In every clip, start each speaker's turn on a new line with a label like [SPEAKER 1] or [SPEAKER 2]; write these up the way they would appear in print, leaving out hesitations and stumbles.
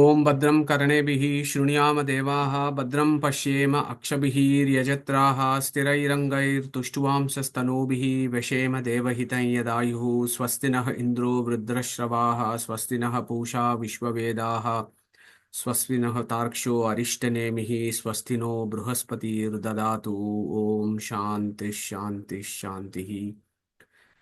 [SPEAKER 1] ॐ भद्रं कर्णेभिः शृणुयाम देवाः भद्रं पश्येम अक्षभिः यजत्राः स्थिरैरङ्गैस्तुष्ट्वांशस्तनूभिः व्यशेम देवहितं यदायुः स्वस्ति नः इन्द्रो वृद्धश्रवाः स्वस्ति नः पूषा विश्ववेदाः स्वस्ति नः तार्क्ष्यो अरिष्टनेमिः स्वस्ति नो बृहस्पतिर्ददातु ॐ शान्तिः शान्तिः शान्तिः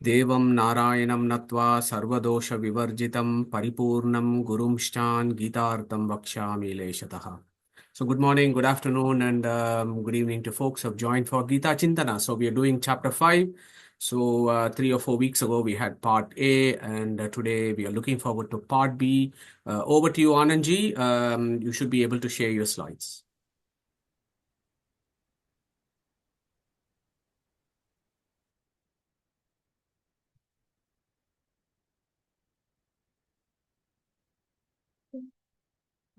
[SPEAKER 1] देवं नारायणं नत्वा सर्वदोषविवर्जितं परिपूर्णं गुरुंश्चान् गीतार्थं वक्ष्यामि लेशतः. So good morning, good afternoon, and good evening to folks who have joined for Gita Chinthana. So we are doing chapter 5. So 3 or 4 weeks ago we had part A, and today we are looking forward to part B. Over to you, Anandji. You should be able to share your slides.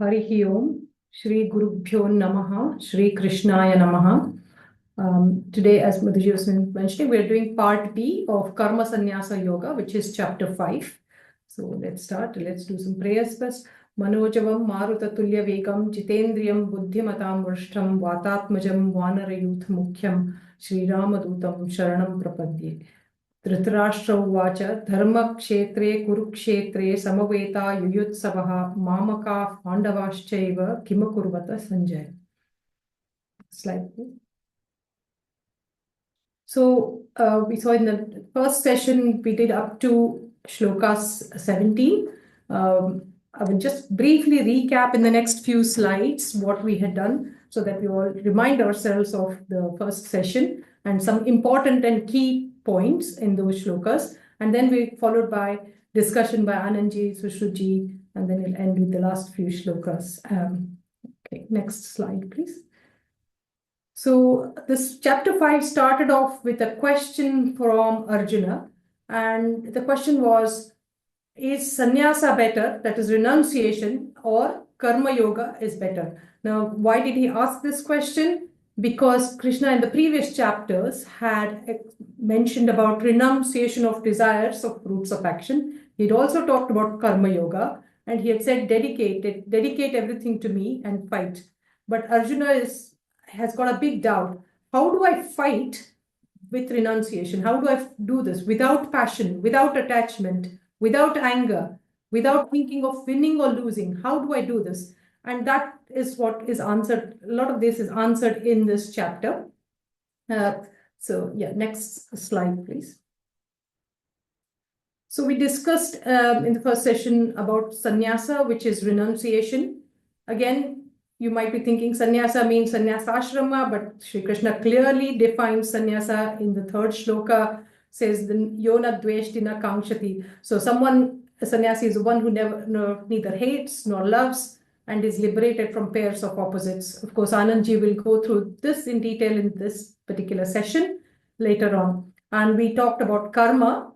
[SPEAKER 2] Harihi Om, Shri Gurubhyo Namaha, Shri Krishnaya Namaha. Today, as Madhuji was mentioning, we are doing part B of Karma Sannyasa Yoga, which is chapter 5. So let's start. Let's do some prayers first. Manojavam Marutatulya Vegam Jitendriyam Buddhimatam Vrishtam Vatatmajam Vanarayuth Mukhyam Shri Ramadutam Sharanam Prapadye. Dhritarashtra उवाच धर्मक्षेत्रे कुरुक्षेत्रे समवेता युयुत्सवः मामकाः पाण्डवाश्चैव किमकुर्वत Sanjay. Slide, please. So we saw in the first session we did up to shlokas 17. I will just briefly recap in the next few slides what we had done so that we all remind ourselves of the first session and some important and key points in those shlokas. And then we followed by discussion by Anandji, Sushruji, and then we'll end with the last few shlokas. Okay, next slide, please. So this chapter 5 started off with a question from Arjuna. And the question was, is sannyasa better, that is renunciation, or karma yoga is better? Now, why did he ask this question? Because Krishna in the previous chapters had mentioned about renunciation of desires of fruits of action. He'd also talked about karma yoga, and he had said dedicate everything to me and fight. But Arjuna has got a big doubt. How do I fight with renunciation? How do I do this without passion, without attachment, without anger, without thinking of winning or losing? How do I do this? And that is what is answered. A lot of this is answered in this chapter. So yeah, next slide, please. So we discussed in the first session about sannyasa, which is renunciation. Again, you might be thinking sannyasa means sannyasa ashrama, but Shri Krishna clearly defines sannyasa in the third shloka, says the yona dveshtina kankshati. So a sannyasi is one who neither hates nor loves and is liberated from pairs of opposites. Of course, Anandji will go through this in detail in this particular session later on. And we talked about karma.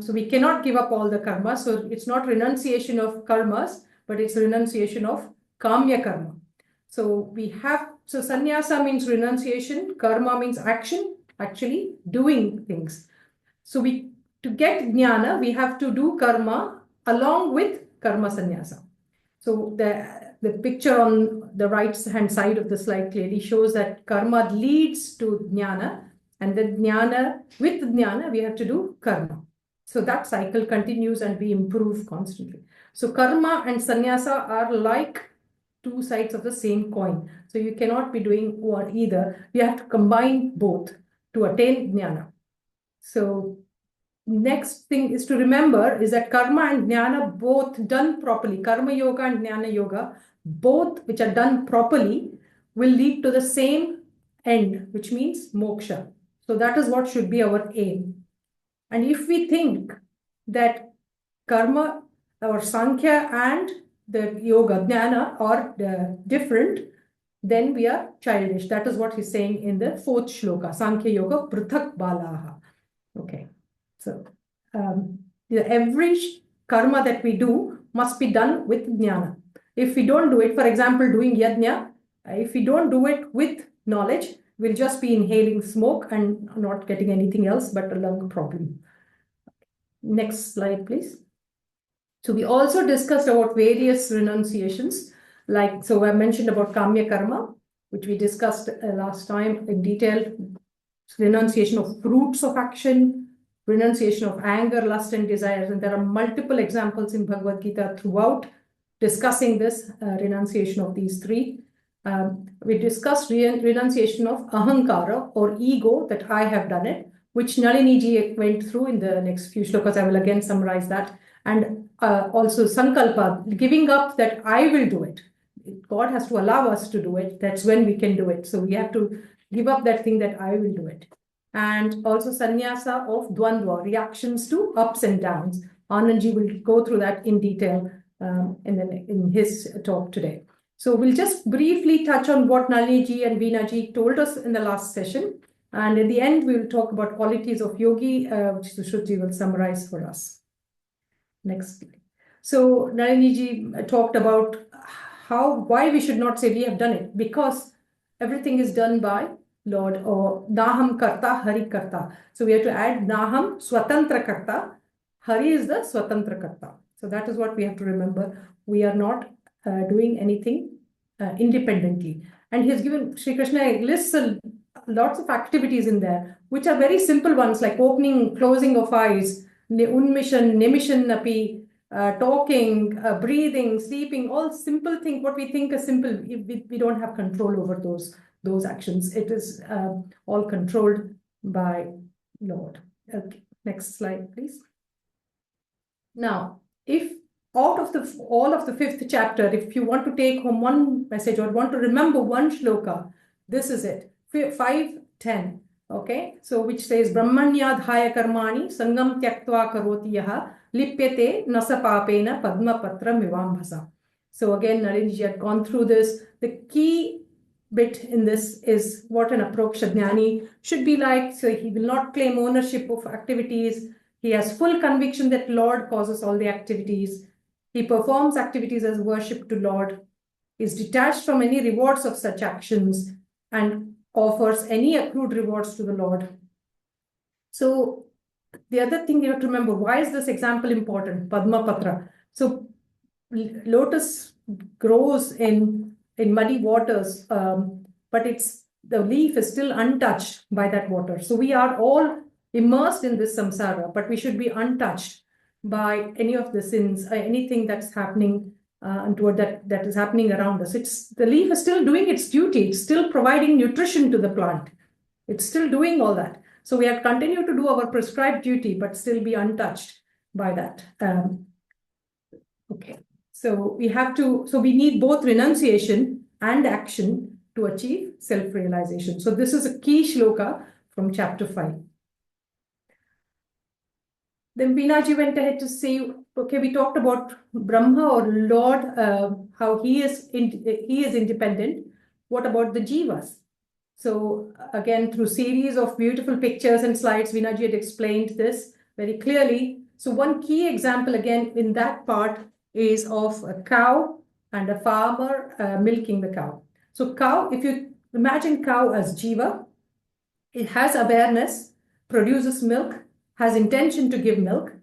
[SPEAKER 2] So we cannot give up all the karma. So it's not renunciation of karmas, but it's renunciation of kamya karma. So sannyasa means renunciation, karma means action, actually doing things. So to get jnana, we have to do karma along with karma sannyasa. So the picture on the right hand side of the slide clearly shows that karma leads to jnana, and then with jnana we have to do karma. So that cycle continues and we improve constantly. So karma and sannyasa are like two sides of the same coin. So you cannot be doing one either. You have to combine both to attain jnana. So next thing is to remember is that karma and jnana, both done properly, karma yoga and jnana yoga, both which are done properly, will lead to the same end, which means moksha. So that is what should be our aim. And if we think that karma or sankhya and the yoga, jnana, are different, then we are childish. That is what he's saying in the fourth shloka, Sankhya Yoga Prithak Balaha. Okay, so every karma that we do must be done with jnana. If we don't do it, for example, doing yajna, if we don't do it with knowledge, we'll just be inhaling smoke and not getting anything else but a lung problem. Next slide, please. So we also discussed about various renunciations, like, so I mentioned about Kamya Karma, which we discussed last time in detail, renunciation of fruits of action, renunciation of anger, lust, and desires. And there are multiple examples in Bhagavad Gita throughout discussing this renunciation of these three. We discussed renunciation of ahankara or ego, that I have done it, which Nalini ji went through in the next few shlokas. I will again summarize that. And also sankalpa, giving up that I will do it. God has to allow us to do it. That's when we can do it. So we have to give up that thing that I will do it. And also sannyasa of dvandva, reactions to ups and downs. Anandji will go through that in detail in his talk today. So we'll just briefly touch on what Nalini ji and Veena ji told us in the last session. And in the end, we will talk about qualities of yogi, which Sushruti will summarize for us. Next. So Nalini ji talked about why we should not say we have done it, because everything is done by Lord, or Naham Karta, Hari Karta. So we have to add Naham Swatantra Karta. Hari is the Swatantra Karta. So that is what we have to remember. We are not doing anything independently. And he has given, Sri Krishna lists lots of activities in there, which are very simple ones, like opening, closing of eyes, unmission, nimission api, talking, breathing, sleeping, all simple things. What we think is simple, we don't have control over those actions. It is all controlled by Lord. Okay, next slide, please. Now, if out of all of the fifth chapter, if you want to take home one message or want to remember one shloka, this is it. 5:10. Okay, so which says Brahmanyadhaya karmani sangam tyaktva karoti yaha lipyate nasa papena padma patra mivambhasa. So again, Narenji had gone through this. The key bit in this is what an aproksha jnani should be like. So he will not claim ownership of activities. He has full conviction that Lord causes all the activities. He performs activities as worship to Lord, is detached from any rewards of such actions, and offers any accrued rewards to the Lord. So the other thing you have to remember, why is this example important? Padma Patra. So lotus grows in muddy waters, but the leaf is still untouched by that water. So we are all immersed in this samsara, but we should be untouched by any of the sins, anything that's happening toward that is happening around us. The leaf is still doing its duty. It's still providing nutrition to the plant. It's still doing all that. So we have to continue to do our prescribed duty, but still be untouched by that. Okay. So we need both renunciation and action to achieve self-realization. So this is a key shloka from chapter 5. Then Veena ji went ahead to say, okay, we talked about Brahma or Lord, how he is independent. What about the jivas? So again, through series of beautiful pictures and slides, Veena ji had explained this very clearly. So one key example again in that part is of a cow and a farmer milking the cow. So cow, if you imagine cow as jiva, it has awareness, produces milk, has intention to give milk.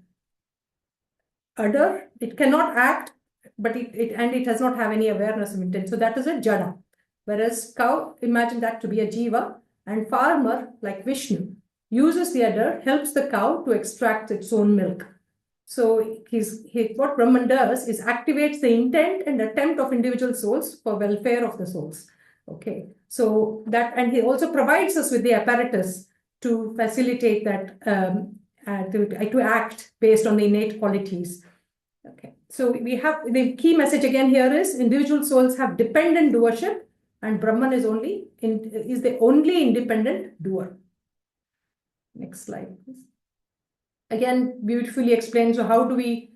[SPEAKER 2] Udder, it cannot act, but it does not have any awareness of intent. So that is a jada. Whereas cow, imagine that to be a jiva, and farmer, like Vishnu, uses the udder, helps the cow to extract its own milk. So what Brahman does is activates the intent and attempt of individual souls for welfare of the souls. Okay, so that, and he also provides us with the apparatus to facilitate that, to act based on the innate qualities. Okay, so we have the key message again here is individual souls have dependent doership, and Brahman is the only independent doer. Next slide, please. Again, beautifully explained. So how do we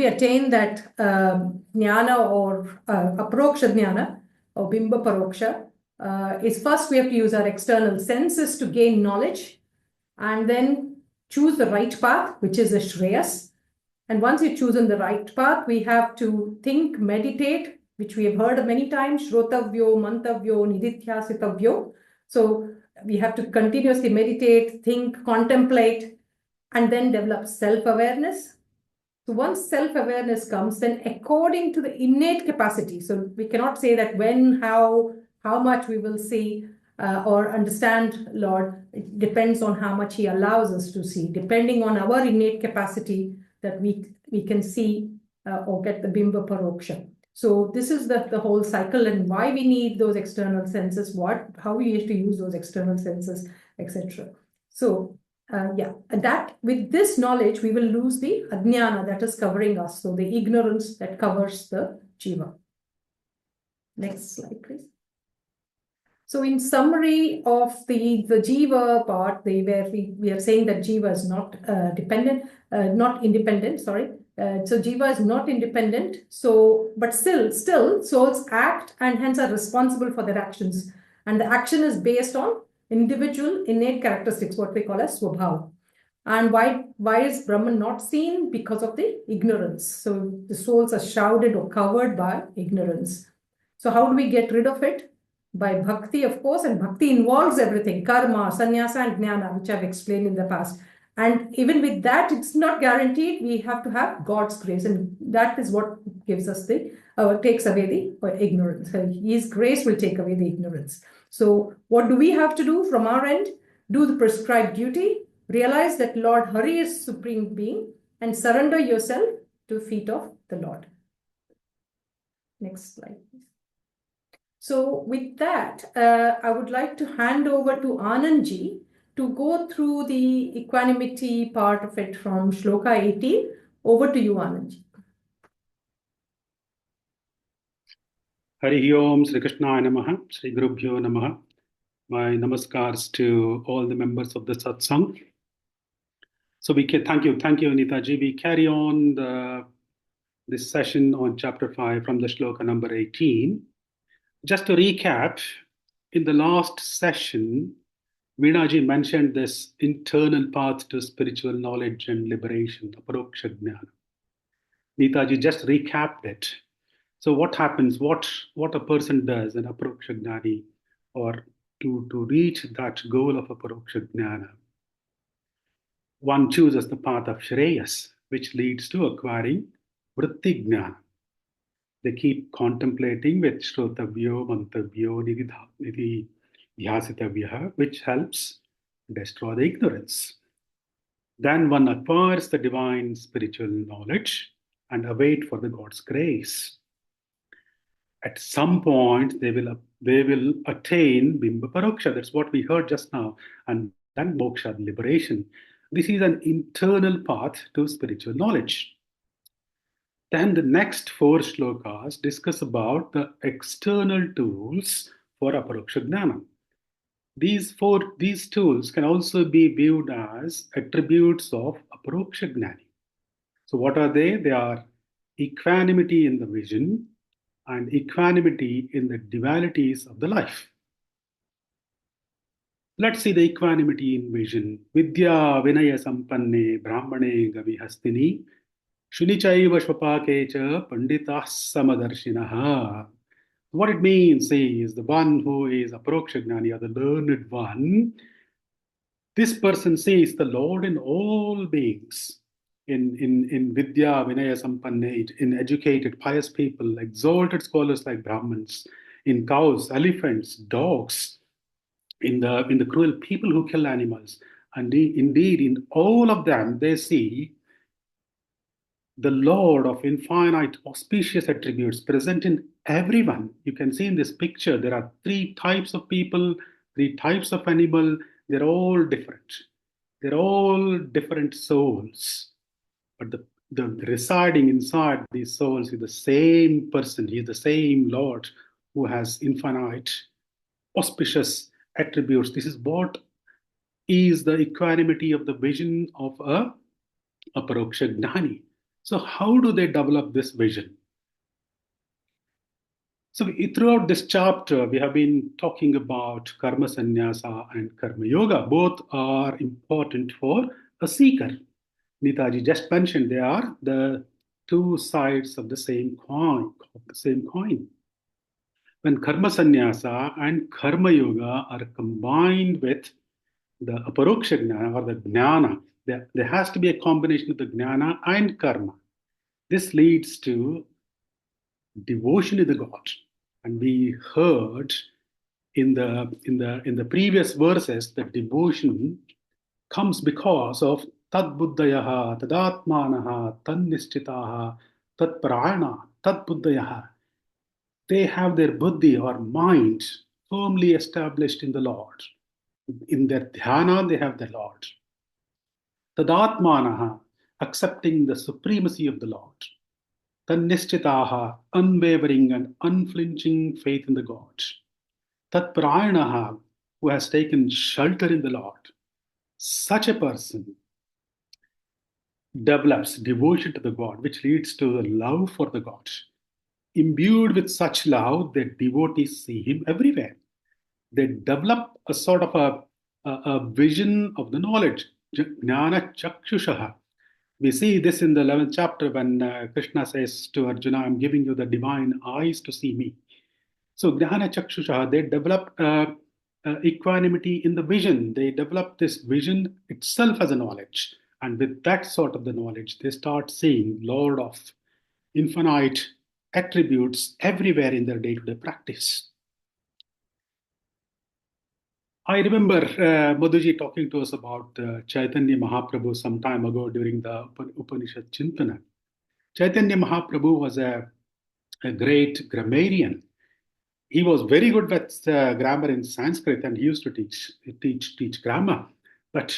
[SPEAKER 2] attain that jnana or aproksha jnana or bimba paroksha? Is first we have to use our external senses to gain knowledge, and then choose the right path, which is the Shreyas. And once you've chosen the right path, we have to think, meditate, which we have heard many times, Shrotavyo, Mantavyo, Nidithyasitavyo. So we have to continuously meditate, think, contemplate, and then develop self-awareness. So once self-awareness comes, then according to the innate capacity, so we cannot say that when, how much we will see or understand Lord. It depends on how much He allows us to see, depending on our innate capacity that we can see or get the bimba paroksha. So this is the whole cycle and why we need those external senses, how we have to use those external senses, etc. So and that with this knowledge, we will lose the ajnana that is covering us. So the ignorance that covers the jiva. Next slide, please. So in summary of the jiva part, where we are saying that jiva is not not independent, sorry. So jiva is not independent. So, but still souls act and hence are responsible for their actions. And the action is based on individual innate characteristics, what we call as swabhava. And why is Brahman not seen? Because of the ignorance. So the souls are shrouded or covered by ignorance. So how do we get rid of it? By bhakti, of course, and bhakti involves everything, karma, sannyasa, and jnana, which I've explained in the past. And even with that, it's not guaranteed. We have to have God's grace, and that is what gives us takes away the ignorance. His grace will take away the ignorance. So what do we have to do from our end? Do the prescribed duty, realize that Lord Hari is Supreme Being, and surrender yourself to the feet of the Lord. Next slide, please. So with that, I would like to hand over to Anandji to go through the equanimity part of it from Shloka 18. Over to you, Anandji.
[SPEAKER 3] Hari Om, Sri Krishna Namaha, Sri Gurubhyo Namaha. My namaskars to all the members of the satsang. So thank you, Anitaji. We carry on this session on chapter 5 from the shloka number 18. Just to recap, in the last session, Veeraji mentioned this internal path to spiritual knowledge and liberation, aparoksha jnana. Neetaji just recapped it. So what happens, what a person does, an aparoksha jnani, or to reach that goal of aparoksha jnana, one chooses the path of Shreyas, which leads to acquiring vritti jnana. They keep contemplating with Shrotavyo, Mantavyo, Nidhi Dhyasitavya, which helps destroy the ignorance. Then one acquires the divine spiritual knowledge and await for the God's grace. At some point, they will attain Bimba Paroksha. That's what we heard just now. And then Moksha, liberation. This is an internal path to spiritual knowledge. Then the next 4 shlokas discuss about the external tools for aparoksha jnana. These tools can also be viewed as attributes of aparoksha jnani. So what are they? They are equanimity in the vision and equanimity in the dualities of the life. Let's see the equanimity in vision. Vidya vinaya sampanne brahmane gavihastini shunichaiva shvapakecha panditah samadarshinaha. What it means is the one who is aparoksha jnani, or the learned one, this person sees the Lord in all beings. In Vidya, Vinaya Sampanne, in educated, pious people, exalted scholars like Brahmins, in cows, elephants, dogs, in the cruel people who kill animals. And indeed, in all of them, they see the Lord of infinite auspicious attributes present in everyone. You can see in this picture, there are 3 types of people, 3 types of animal. They're all different. They're all different souls. But the residing inside these souls is the same person. He is the same Lord who has infinite auspicious attributes. This is what is the equanimity of the vision of a aparoksha jnani. So how do they develop this vision? So throughout this chapter, we have been talking about karma sannyasa and karma yoga. Both are important for a seeker. Neetaji just mentioned they are the 2 sides of the same coin. When karma sannyasa and karma yoga are combined with the aparoksha jnana or the jnana, there has to be a combination of the jnana and karma. This leads to devotion to the God. And we heard in the previous verses that devotion comes because of tad buddhayaha, tadatmanaha, tannishchitaha, tad parayana, tad buddhayaha. They have their buddhi or mind firmly established in the Lord. In their dhyana, they have the Lord. Tadatmanaha, accepting the supremacy of the Lord. Tannishchitaha, unwavering and unflinching faith in the God. Tatprayanaha, who has taken shelter in the Lord. Such a person develops devotion to the God, which leads to the love for the God. Imbued with such love, the devotees see him everywhere. They develop a sort of a vision of the knowledge. Jnana chakshushaha. We see this in the 11th chapter when Krishna says to Arjuna, I'm giving you the divine eyes to see me. So Jnana chakshushaha, they develop equanimity in the vision. They develop this vision itself as a knowledge. And with that sort of the knowledge, they start seeing Lord of infinite attributes everywhere in their day-to-day practice. I remember Madhuji talking to us about Chaitanya Mahaprabhu some time ago during the Upanishad Chinthana. Chaitanya Mahaprabhu was a great grammarian. He was very good with grammar in Sanskrit, and he used to teach grammar. But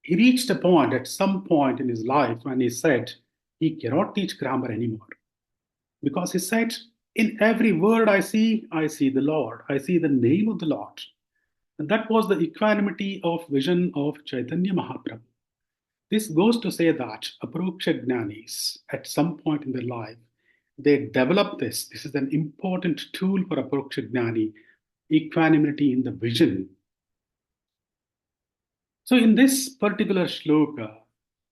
[SPEAKER 3] he reached a point at some point in his life when he said he cannot teach grammar anymore. Because he said, in every word I see the Lord. I see the name of the Lord. And that was the equanimity of vision of Chaitanya Mahaprabhu. This goes to say that Aparoksha Jnanis, at some point in their life, they develop this. This is an important tool for Aparoksha Jnani, equanimity in the vision. So in this particular shloka,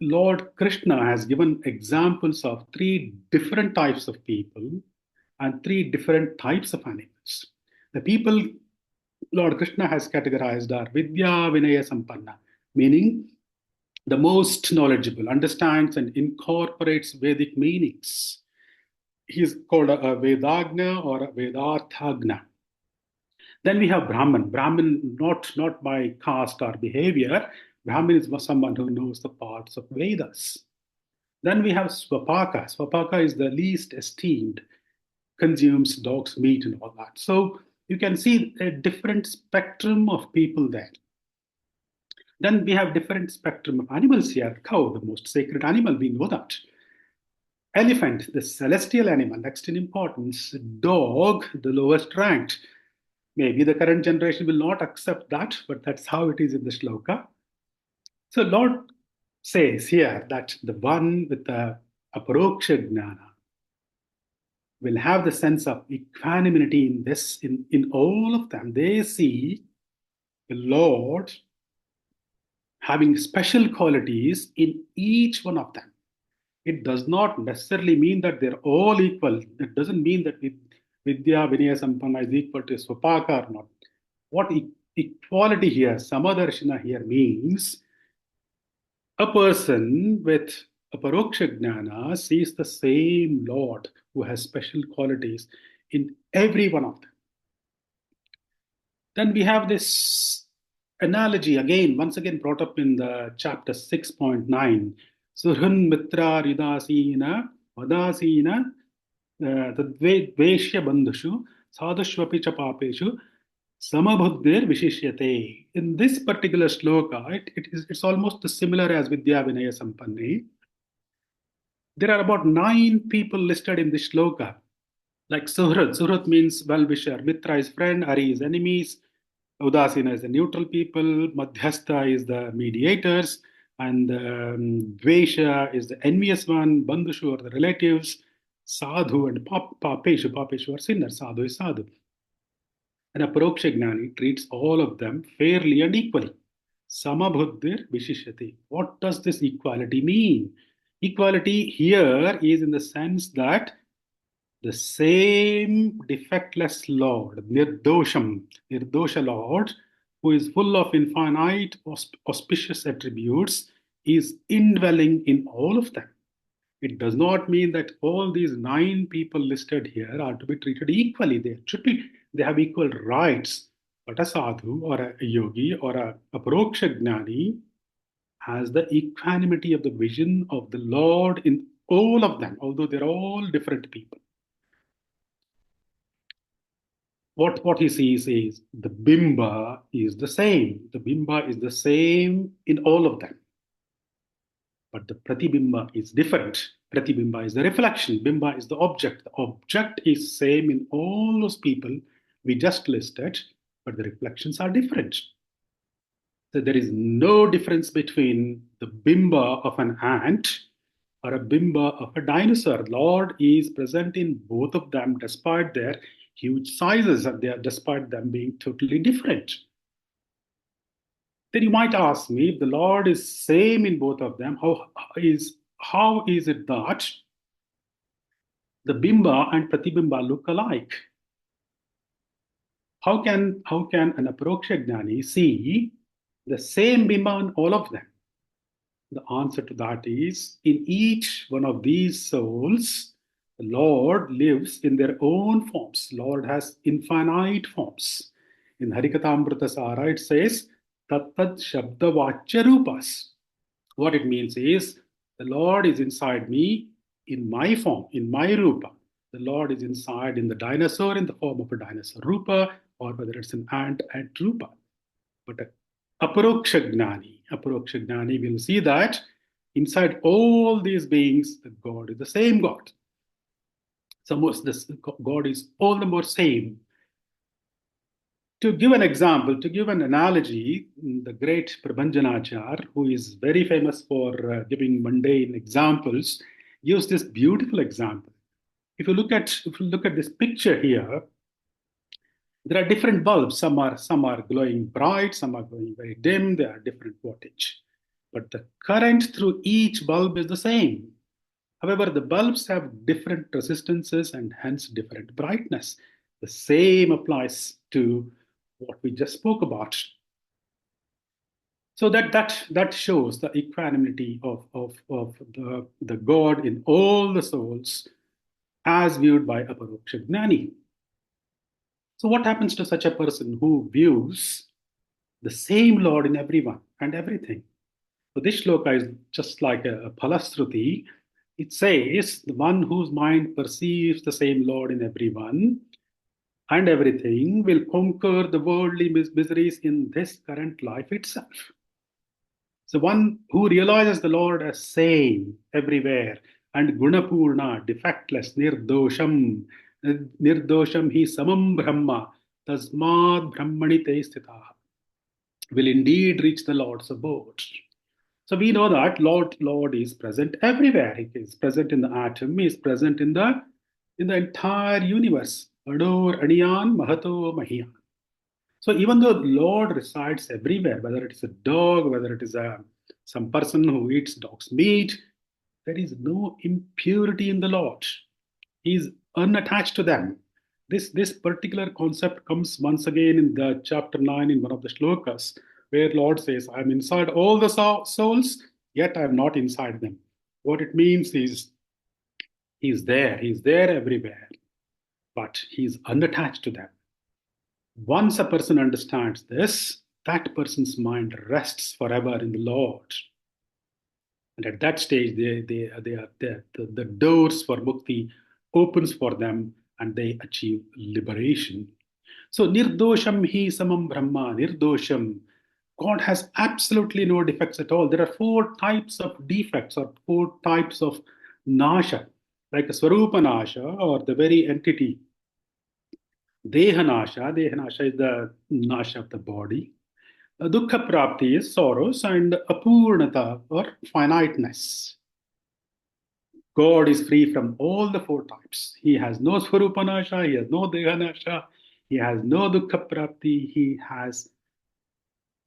[SPEAKER 3] Lord Krishna has given examples of three different types of people and three different types of animals. The people Lord Krishna has categorized are Vidya Vinaya Sampanna, meaning the most knowledgeable, understands and incorporates Vedic meanings. He is called a Vedagna or a Vedarthagna. Then we have Brahman. Brahman, not by caste or behavior. Brahman is someone who knows the parts of Vedas. Then we have Swapaka. Swapaka is the least esteemed, consumes dog's meat and all that. So you can see a different spectrum of people there. Then we have different spectrum of animals here. Cow, the most sacred animal, we know that. Elephant, the celestial animal, next in importance. Dog, the lowest ranked. Maybe the current generation will not accept that, but that's how it is in the shloka. So Lord says here that the one with the aparoksha jnana will have the sense of equanimity in this, in all of them. They see the Lord having special qualities in each one of them. It does not necessarily mean that they're all equal. It doesn't mean that Vidya Vinaya Sampanna is equal to Swapaka or not. What equality here, Samadarshana here means a person with a Paroksha Jnana sees the same Lord who has special qualities in every one of them. Then we have this analogy again, once again brought up in the chapter 6.9. Surhan Mitra Ridasina Vadasina Tadveshya Bandhushu Sadhashvapi Chapapeshu Samabhuddhir Vishishyate. In this particular shloka, it's almost similar as Vidya Vinaya Sampanne. There are about 9 people listed in this shloka. Like Suhrat. Suhrat means well-wisher. Mitra is friend. Ari is enemies. Udasina is the neutral people. Madhyastha is the mediators. And Dvesha is the envious one. Bandhushu are the relatives. Sadhu and Papeshu. Papeshu are sinners. Sadhu is sadhu. And a Paroksha Jnani treats all of them fairly and equally. Samabhuddhir Vishishyati. What does this equality mean? Equality here is in the sense that the same defectless Lord, Nirdosha Lord, who is full of infinite auspicious attributes, is indwelling in all of them. It does not mean that all these 9 people listed here are to be treated equally. They have equal rights. But a sadhu or a yogi or a paroksha gnani has the equanimity of the vision of the Lord in all of them, although they're all different people. What he sees is the bimba is the same. The bimba is the same in all of them. But the pratibimba is different. Pratibimba is the reflection. Bimba is the object. The object is same in all those people we just listed, but the reflections are different. So there is no difference between the bimba of an ant or a bimba of a dinosaur. Lord is present in both of them despite their huge sizes and despite them being totally different. Then you might ask me, if the Lord is same in both of them, how is it that the bimba and pratibimba look alike? How can an aproksha gnani see the same bimba in all of them? The answer to that is, in each one of these souls, the Lord lives in their own forms. Lord has infinite forms. In Harikatamrita Sara, it says, Tattat Shabda Vachya Rupas. What it means is, the Lord is inside me in my form, in my rupa. The Lord is inside in the dinosaur in the form of a dinosaur rupa, or whether it's an ant rupa. But Aparoksha Gnani will see that inside all these beings, the God is the same God. This God is all the more same. To give an example, to give an analogy, the great Prabhanjanachar, who is very famous for giving mundane examples, gives this beautiful example. If you look at this picture here, there are different bulbs. Some are glowing bright, some are glowing very dim. They are different wattage, but the current through each bulb is the same. However, the bulbs have different resistances and hence different brightness. The same applies to what we just spoke about. So that shows the equanimity of the God in all the souls as viewed by Aparoksha Gnani. So what happens to such a person who views the same Lord in everyone and everything? So this shloka is just like a Palastruti. It says, the one whose mind perceives the same Lord in everyone and everything will conquer the worldly miseries in this current life itself. So one who realizes the Lord as same everywhere and gunapurna, defectless, nirdosham hi samam brahma, tasmad brahmani te sthitaha, will indeed reach the Lord's abode. So we know that Lord is present everywhere. He is present in the atom. He is present in the entire universe. Ador Aniyan Mahato Mahiyan. So even though Lord resides everywhere, whether it is a dog, whether it is some person who eats dog's meat, there is no impurity in the Lord. He is unattached to them. This particular concept comes once again in the chapter 9 in one of the shlokas, where Lord says, I am inside all the souls, yet I am not inside them. What it means is He's there everywhere, but He's unattached to them. Once a person understands this, that person's mind rests forever in the Lord. And at that stage, the doors for mukti opens for them and they achieve liberation. So nirdosham hi samam brahma, nirdosham. God has absolutely no defects at all. There are 4 types of defects or 4 types of nasha, like a swarupa nasha or the very entity. Dehanasha is the nasha of the body. Dukkha prapti is sorrows, and apurnata or finiteness. God is free from all the 4 types. He has no swarupanasha, he has no dehanasha, he has no dukkha prapti, he has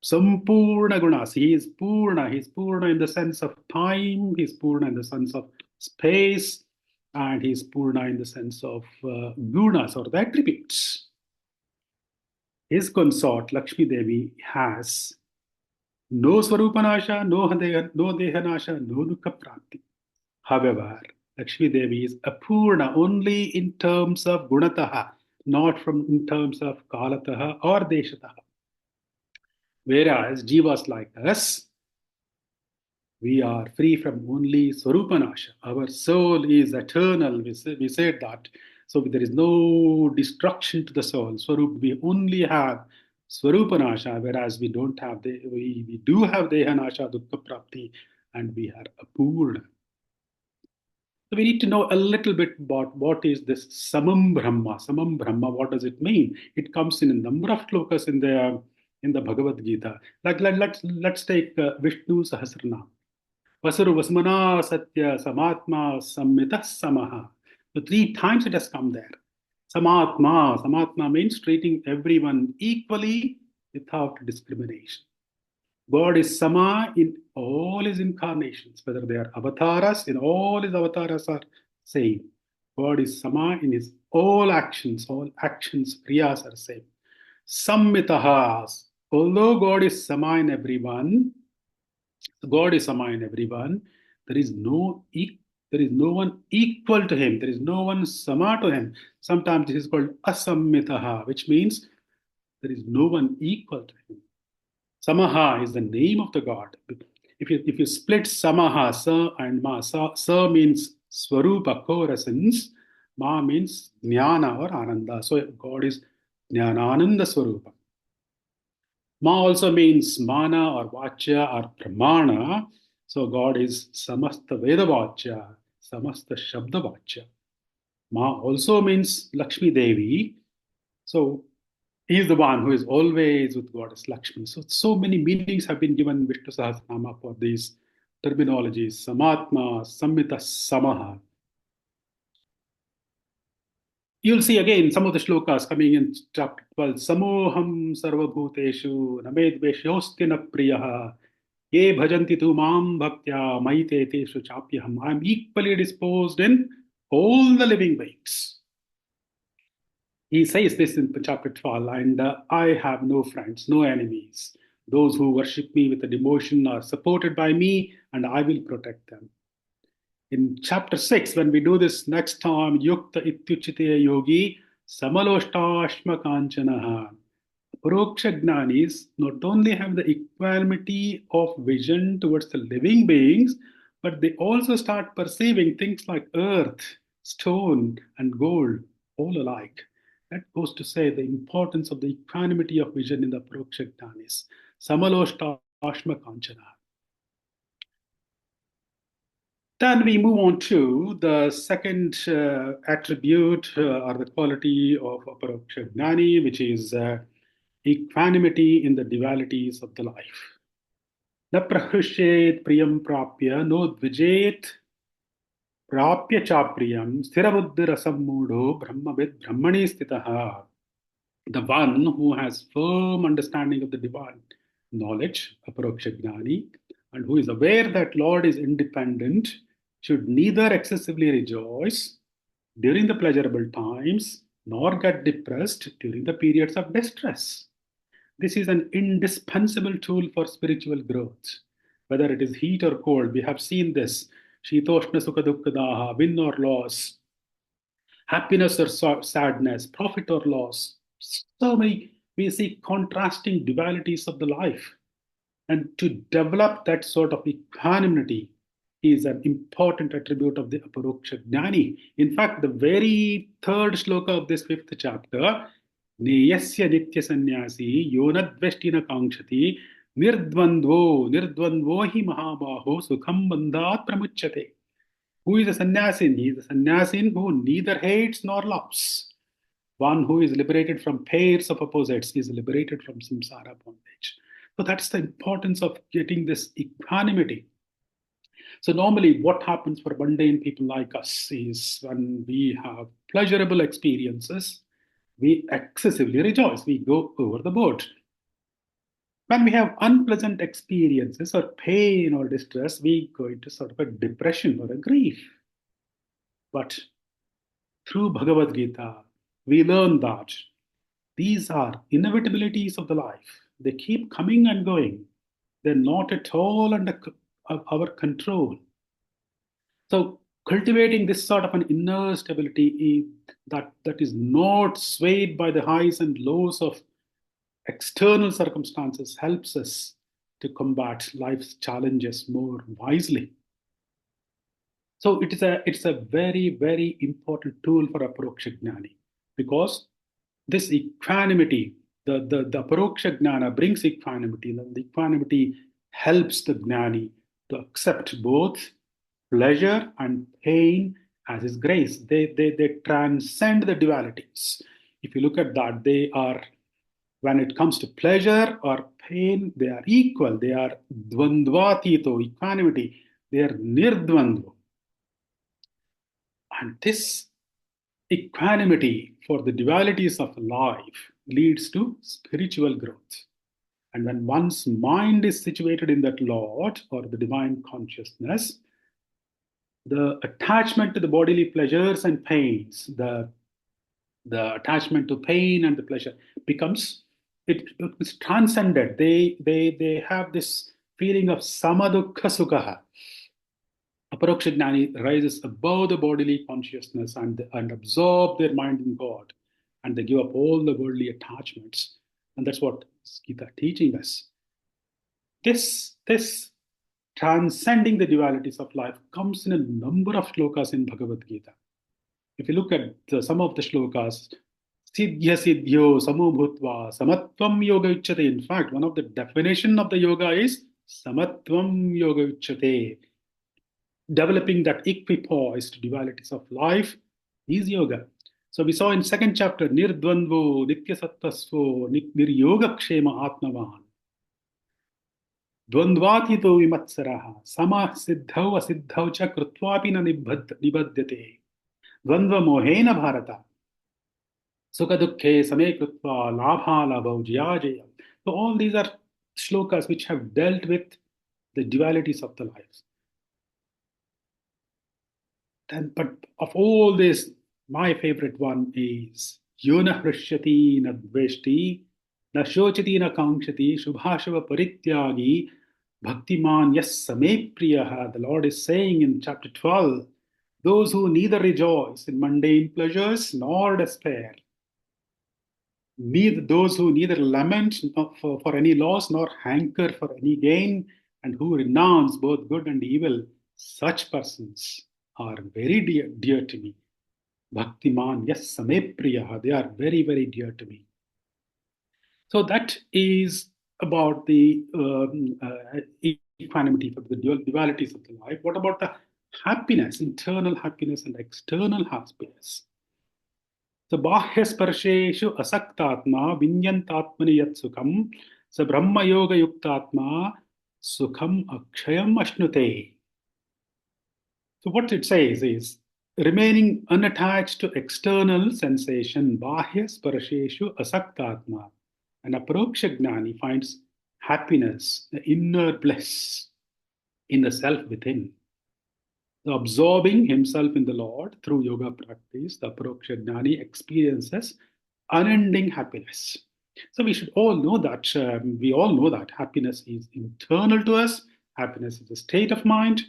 [SPEAKER 3] sampurna gunas. He is purna. He is purna in the sense of time, he is purna in the sense of space, and he is purna in the sense of gunas or the attributes. His consort, Lakshmi Devi, has no swarupanasha, no dehanasha, no dukkha prapti. However, Lakshmi Devi is apurna only in terms of gunataha, not in terms of kalataha or deshataha. Whereas jivas like us, we are free from only Swarupanasha. Our soul is eternal. We said that. So there is no destruction to the soul. Swarup, we only have Swarupanasha, whereas we don't have we do have Dehanasha, Dukkha Prapti, and we are Apurna. So we need to know a little bit about what is this Samam Brahma. Samam Brahma, what does it mean? It comes in a number of shlokas in the Bhagavad Gita. Let's take Vishnu Sahasranam. Vasaru Vasmana Satya Samatma Sammitah Samaha. So three times it has come there. Samatma. Samatma means treating everyone equally without discrimination. God is Sama in all his incarnations, whether they are avatars, in all his avatars are same. God is Sama in his all actions, kriyas are same. Sammitahas. Although God is Sama in everyone, God is Sama in everyone. There is no one equal to him. There is no one Sama to him. Sometimes this is called Asammitaha, which means there is no one equal to him. Samaha is the name of the God. If you split Samaha, Sa and Ma, Sa means Swarupa, core essence. Ma means Jnana or Ananda. So God is Jnanananda Swarupa. Ma also means mana or vachya or pramana. So God is samasta veda vachya, samasta shabda vachya. Ma also means Lakshmi Devi. So he is the one who is always with Goddess Lakshmi. So many meanings have been given in Vishnu Sahasranama for these terminologies. Samatma, Samhita, Samaha. You'll see again some of the shlokas coming in chapter 12. Samoham sarvabhuteshu namedveshyosti priyaha ye bhajanti tu mam bhaktya maite teshu chapyaham. I am equally disposed in all the living beings. He says this in chapter 12, and I have no friends, no enemies. Those who worship me with a devotion are supported by me, and I will protect them. In chapter 6, when we do this next time, Yukta Ityuchite Yogi, Samaloshtaashma Kanchanaha. Paroksha Jnanis not only have the equality of vision towards the living beings, but they also start perceiving things like earth, stone, and gold, all alike. That goes to say the importance of the equanimity of vision in the Paroksha Jnanis. Samaloshtaashma Kanchanaha. Then we move on to the second attribute or the quality of Aparoksha Jnani, which is equanimity in the dualities of the life. Na prahushet priyam prapya no dvijet prapya chapriyam sthirabuddhirasam mudho brahmavid brahmani stitaha. The one who has firm understanding of the divine knowledge, Aparoksha Jnani, and who is aware that Lord is independent, should neither excessively rejoice during the pleasurable times nor get depressed during the periods of distress. This is an indispensable tool for spiritual growth. Whether it is heat or cold, we have seen this. Shitoshna sukha dukkadaha, win or loss, happiness or sadness, profit or loss. So many, we see contrasting dualities of the life. And to develop that sort of equanimity is an important attribute of the Aparoksha Jnani. In fact, the very third shloka of this fifth chapter, Neyasya Nitya Sannyasi Yonadveshtina Kankshati Nirdvandvo hi Mahabaho Sukham Bandhat Pramuchate. Who is a sannyasin? He is a sannyasin who neither hates nor loves. One who is liberated from pairs of opposites is liberated from samsara bondage. So that's the importance of getting this equanimity. So normally what happens for mundane people like us is when we have pleasurable experiences, we excessively rejoice. We go over the board. When we have unpleasant experiences or pain or distress, we go into sort of a depression or a grief. But through Bhagavad Gita, we learn that these are inevitabilities of the life. They keep coming and going. They're not at all under our control. So cultivating this sort of an inner stability that is not swayed by the highs and lows of external circumstances helps us to combat life's challenges more wisely. So it's a very, very important tool for a Paroksha Jnani, because this equanimity, the Paroksha Jnana brings equanimity. The equanimity helps the Jnani to accept both pleasure and pain as his grace. They transcend the dualities. If you look at that, they are, when it comes to pleasure or pain, they are equal. They are dvandvatito, equanimity. They are nirdvandva. And this equanimity for the dualities of life leads to spiritual growth. And when one's mind is situated in that Lord or the divine consciousness, the attachment to the bodily pleasures and pains, the attachment to pain and the pleasure becomes, it's transcended. They have this feeling of samadukha sukha. Aparoksha Jnani rises above the bodily consciousness and absorb their mind in God, and they give up all the worldly attachments. And that's what Gita teaching us. This transcending the dualities of life comes in a number of shlokas in Bhagavad Gita. If you look at some of the shlokas, Siddhya Siddhyo Samo Bhutva Samatvam Yoga Uchyate. In fact, one of the definition of the yoga is Samatvam Yoga Uchyate. Developing that equipoise to dualities of life is yoga. So we saw in second chapter, Nirdvandvo Nitya Sattasvo Niryoga Kshema Atmavan. Dvandvatito vimatsaraha sama siddhau asiddhau cha krutvapi na nibadyate. Dvandva mohena bharata. Sukha dukkhe same krutva labha labhau jaya. So all these are shlokas which have dealt with the dualities of the lives. But of all this, my favorite one is Yona Hrashyati na Dveshti, na Shochati na Kankshati, Shubhashava Parityagi, Bhaktiman Yas Same Priyaha. The Lord is saying in chapter 12, those who neither rejoice in mundane pleasures nor despair, those who neither lament for any loss nor hanker for any gain, and who renounce both good and evil, such persons are very dear to me. Bhaktiman, yes, same priyaha. They are very, very dear to me. So that is about the equanimity for the dualities of the life. What about the happiness, internal happiness and external happiness? So bahyasparsheshu asaktatma vinyantatmani yat sukham sa brahma yoga yuktatma sukham akshayam ashnute. So what it says is, remaining unattached to external sensation, bahya sparasheshu asaktatma. An Aparoksha Jnani finds happiness, the inner bliss in the self within. So absorbing himself in the Lord through yoga practice, the Aparoksha Jnani experiences unending happiness. So we should all know that, we all know that happiness is internal to us, happiness is a state of mind.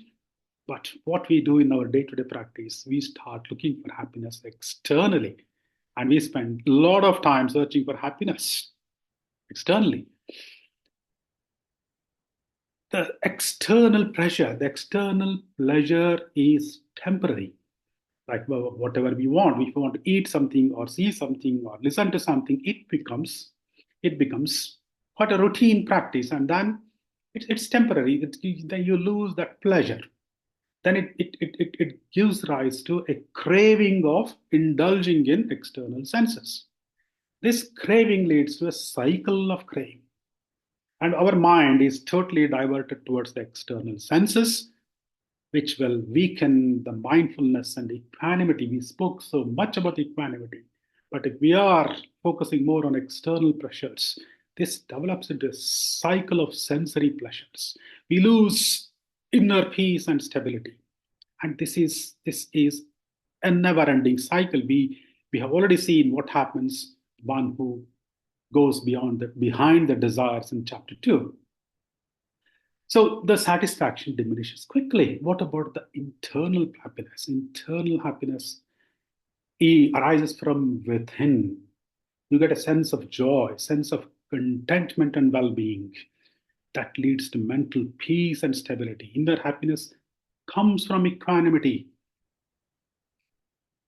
[SPEAKER 3] But what we do in our day-to-day practice, we start looking for happiness externally. And we spend a lot of time searching for happiness externally. The external pressure, the external pleasure is temporary. Like whatever we want, if we want to eat something or see something or listen to something, it becomes quite a routine practice. And then it's temporary. Then you lose that pleasure. Then it gives rise to a craving of indulging in external senses. This craving leads to a cycle of craving. And our mind is totally diverted towards the external senses, which will weaken the mindfulness and equanimity. We spoke so much about equanimity. But if we are focusing more on external pressures, this develops into a cycle of sensory pleasures. We lose inner peace and stability. And this is a never-ending cycle. We have already seen what happens one who goes behind the desires in chapter 2. So the satisfaction diminishes quickly. What about the internal happiness? Internal happiness arises from within. You get a sense of joy, sense of contentment and well-being that leads to mental peace and stability. Inner happiness comes from equanimity.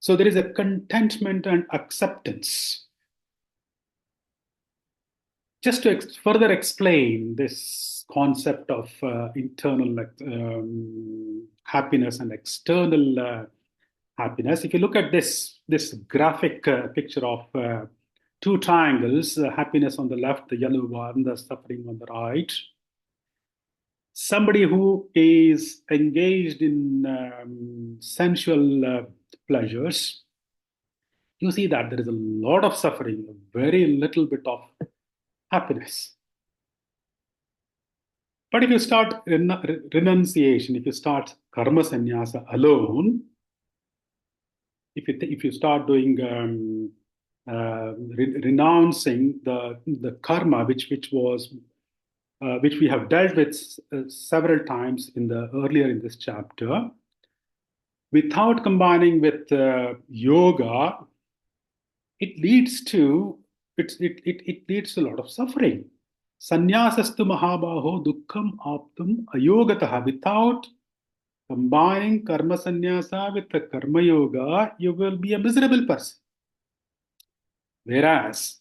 [SPEAKER 3] So there is a contentment and acceptance. Just to further explain this concept of internal happiness and external happiness, if you look at this graphic picture of two triangles, happiness on the left, the yellow one, the suffering on the right. Somebody who is engaged in sensual pleasures, you see that there is a lot of suffering, very little bit of happiness. But if you start renunciation, if you start karma sannyasa alone, if you start doing renouncing the karma which we have dealt with several times earlier in this chapter, without combining with yoga, it leads to a lot of suffering. Sannyasastu mahabaho dukkham aptum ayogataha. Without combining karma sannyasa with the karma yoga, you will be a miserable person. Whereas,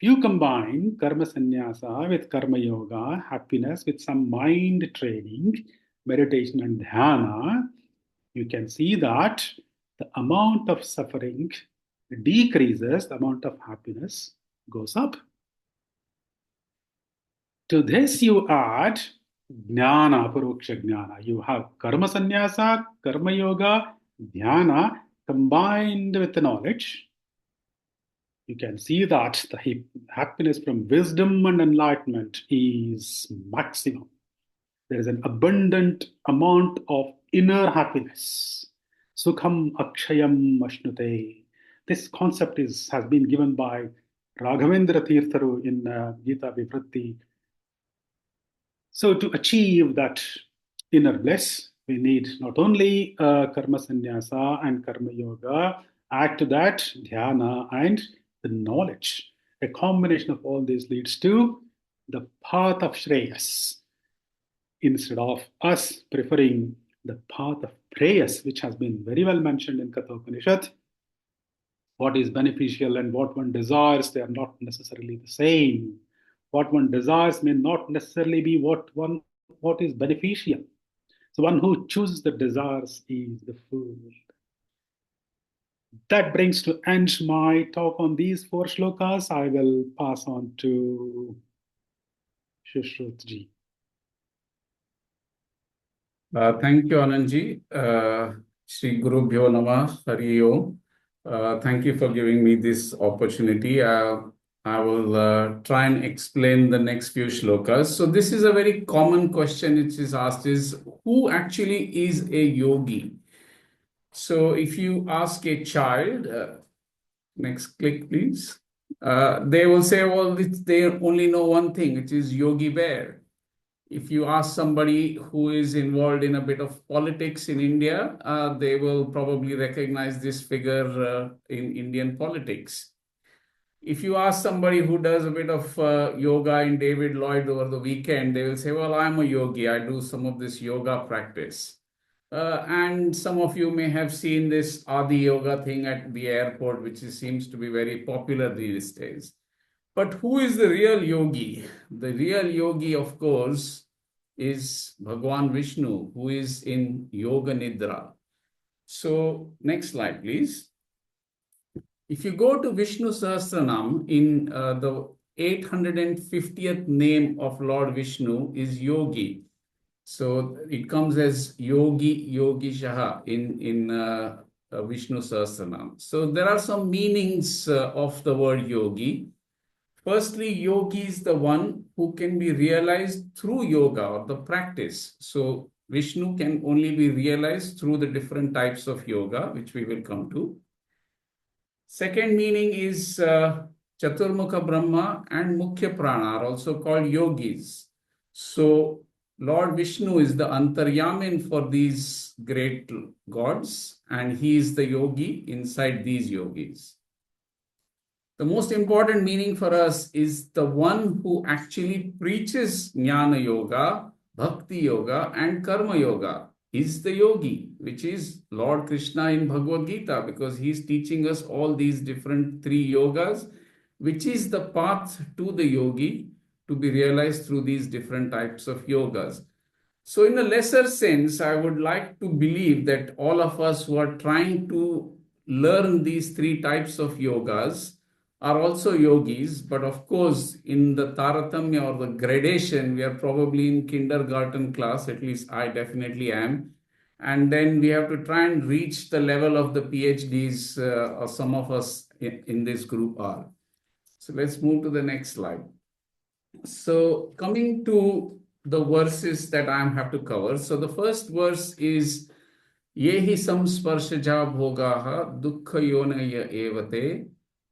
[SPEAKER 3] if you combine karma sannyasa with karma yoga, happiness with some mind training, meditation and dhyana, you can see that the amount of suffering decreases, the amount of happiness goes up. To this you add jnana, paroksha jnana. You have karma sannyasa, karma yoga, dhyana combined with the knowledge. You can see that the happiness from wisdom and enlightenment is maximum. There is an abundant amount of inner happiness. Sukham akshayam ashnute. This concept has been given by Raghavendra Tirtharu in Gita Vivritti. So to achieve that inner bliss, we need not only karma sannyasa and karma yoga, add to that dhyana and the knowledge. A combination of all these leads to the path of Shreyas. Instead of us preferring the path of prayers, which has been very well mentioned in Katha Upanishad, what is beneficial and what one desires, they are not necessarily the same. What one desires may not necessarily be what is beneficial. So one who chooses the desires is the fool. That brings to end my talk on these 4 shlokas. I will pass on to Shushrutji.
[SPEAKER 1] Thank you, Anandji. Shri Guru Bhyo Namah Hari Om. Thank you for giving me this opportunity. I will try and explain the next few shlokas. So this is a very common question which is asked is, who actually is a yogi? So if you ask a child, next click please, they will say, well, they only know one thing, which is Yogi Bear. If you ask somebody who is involved in a bit of politics in India, they will probably recognize this figure in Indian politics. If you ask somebody who does a bit of yoga in David Lloyd over the weekend, they will say, well, I'm a yogi. I do some of this yoga practice. And some of you may have seen this Adi Yoga thing at the airport, which seems to be very popular these days. But who is the real yogi? The real yogi, of course, is Bhagwan Vishnu, who is in Yoga Nidra. So, next slide, please. If you go to Vishnu Sahasranam, in the 850th name of Lord Vishnu is Yogi. So it comes as Yogi, Yogishaha in Vishnu Sahasranam. So there are some meanings of the word yogi. Firstly, yogi is the one who can be realized through yoga or the practice. So Vishnu can only be realized through the different types of yoga, which we will come to. Second meaning is Chaturmukha Brahma and Mukhya Prana are also called yogis. So
[SPEAKER 4] Lord Vishnu is the Antaryamin for these great gods, and he is the yogi inside these yogis. The most important meaning for us is the one who actually preaches Jnana Yoga, Bhakti Yoga, and Karma Yoga is the yogi, which is Lord Krishna in Bhagavad Gita, because he's teaching us all these different three yogas, which is the path to the yogi to be realized through these different types of yogas. So, in a lesser sense, I would like to believe that all of us who are trying to learn these three types of yogas are also yogis. But of course, in the Taratamya or the gradation, we are probably in kindergarten class, at least I definitely am. And then we have to try and reach the level of the PhDs, or some of us in this group are. So, let's move to the next slide. So coming to the verses that I have to cover. So the first verse is Yehi samsparshaja bhogaha dukkha yonaya evate